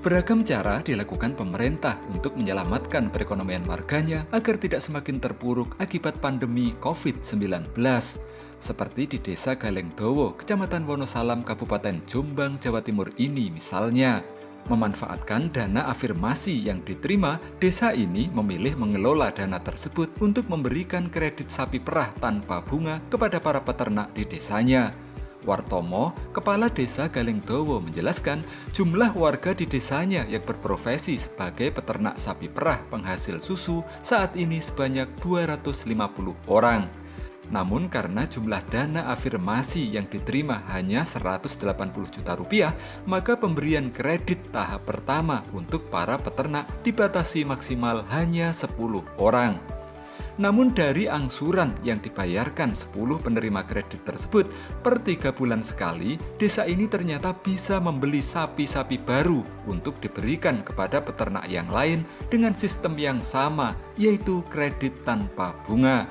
Beragam cara dilakukan pemerintah untuk menyelamatkan perekonomian warganya agar tidak semakin terpuruk akibat pandemi COVID-19. Seperti di Desa Galengdowo, Kecamatan Wonosalam, Kabupaten Jombang, Jawa Timur ini misalnya. Memanfaatkan dana afirmasi yang diterima, desa ini memilih mengelola dana tersebut untuk memberikan kredit sapi perah tanpa bunga kepada para peternak di desanya. Wartomo, Kepala Desa Galengdowo menjelaskan jumlah warga di desanya yang berprofesi sebagai peternak sapi perah penghasil susu saat ini sebanyak 250 orang. Namun karena jumlah dana afirmasi yang diterima hanya 180 juta rupiah, maka pemberian kredit tahap pertama untuk para peternak dibatasi maksimal hanya 10 orang. Namun dari angsuran yang dibayarkan 10 penerima kredit tersebut per 3 bulan sekali, desa ini ternyata bisa membeli sapi-sapi baru untuk diberikan kepada peternak yang lain dengan sistem yang sama, yaitu kredit tanpa bunga.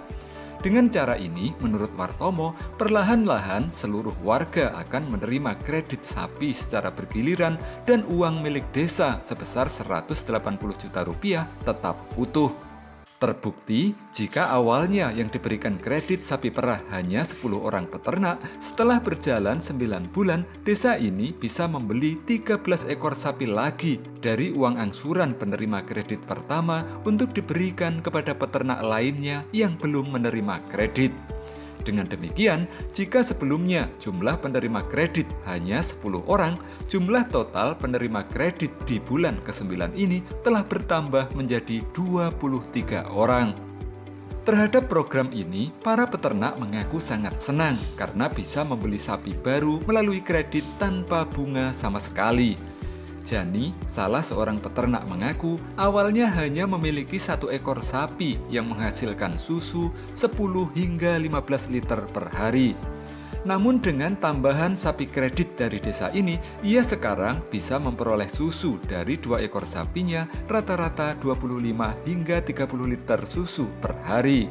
Dengan cara ini, menurut Wartomo, perlahan-lahan seluruh warga akan menerima kredit sapi secara bergiliran dan uang milik desa sebesar 180 juta rupiah tetap utuh. Terbukti, jika awalnya yang diberikan kredit sapi perah hanya 10 orang peternak, setelah berjalan 9 bulan, desa ini bisa membeli 13 ekor sapi lagi dari uang angsuran penerima kredit pertama untuk diberikan kepada peternak lainnya yang belum menerima kredit. Dengan demikian, jika sebelumnya jumlah penerima kredit hanya 10 orang, jumlah total penerima kredit di bulan ke-9 ini telah bertambah menjadi 23 orang. Terhadap program ini, para peternak mengaku sangat senang karena bisa membeli sapi baru melalui kredit tanpa bunga sama sekali. Jani, salah seorang peternak mengaku awalnya hanya memiliki 1 ekor sapi yang menghasilkan susu 10 hingga 15 liter per hari. Namun dengan tambahan sapi kredit dari desa ini, ia sekarang bisa memperoleh susu dari 2 ekor sapinya rata-rata 25 hingga 30 liter susu per hari.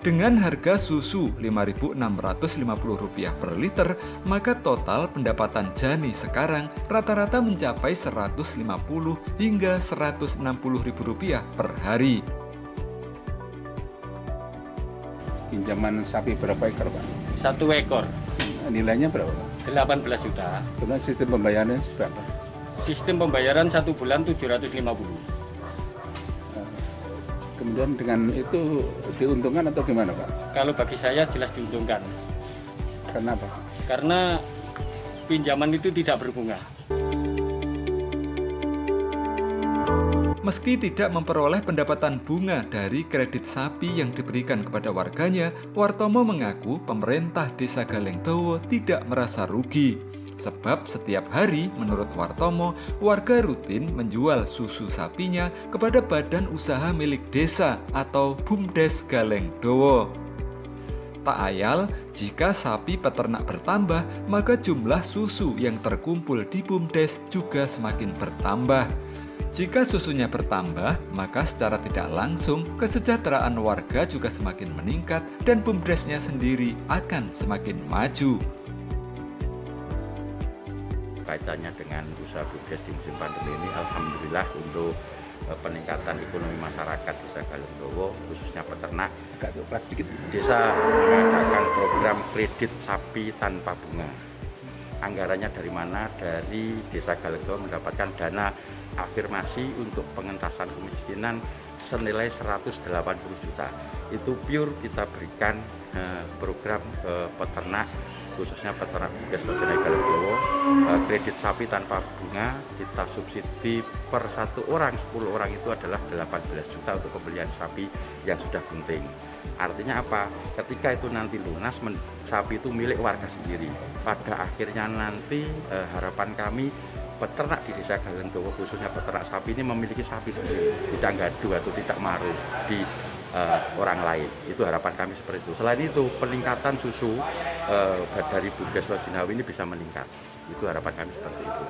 Dengan harga susu Rp5.650 per liter, maka total pendapatan Jani sekarang rata-rata mencapai Rp150 hingga Rp160.000 per hari. Pinjaman sapi berapa ekor, Pak? 1 ekor. Nilainya berapa? 18 juta. Kemudian sistem pembayarannya berapa? Sistem pembayaran 1 bulan 750. Kemudian dengan itu diuntungkan atau gimana, Pak? Kalau bagi saya jelas diuntungkan. Kenapa? Karena pinjaman itu tidak berbunga. Meski tidak memperoleh pendapatan bunga dari kredit sapi yang diberikan kepada warganya, Wartomo mengaku pemerintah Desa Galengdowo tidak merasa rugi. Sebab setiap hari, menurut Wartomo, warga rutin menjual susu sapinya kepada badan usaha milik desa atau BUMDes Galengdowo. Tak ayal, jika sapi peternak bertambah, maka jumlah susu yang terkumpul di BUMDes juga semakin bertambah. Jika susunya bertambah, maka secara tidak langsung kesejahteraan warga juga semakin meningkat dan BUMDesnya sendiri akan semakin maju. Kaitannya dengan usaha BUMDes di musim pandemi ini, alhamdulillah untuk peningkatan ekonomi masyarakat Desa Galengdowo, khususnya peternak, desa mengadakan program kredit sapi tanpa bunga. Anggarannya dari mana? Dari Desa Galengdowo mendapatkan dana afirmasi untuk pengentasan kemiskinan senilai 180 juta. Itu pure kita berikan program ke peternak, khususnya peternak BUMDes Lodjanai Galengdowo, kredit sapi tanpa bunga kita subsidi per 1 orang, 10 orang itu adalah 18 juta untuk pembelian sapi yang sudah bunting. Artinya apa? Ketika itu nanti lunas, sapi itu milik warga sendiri. Pada akhirnya nanti harapan kami peternak di Desa Galengdowo, khususnya peternak sapi ini memiliki sapi sendiri, tidak gaduh atau tidak maruh di orang lain. Itu harapan kami seperti itu. Selain itu, peningkatan susu dari BUMDes Lodjanai ini bisa meningkat. Itu harapan kami seperti itu.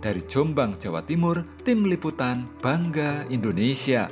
Dari Jombang, Jawa Timur, Tim Liputan Bangga Indonesia.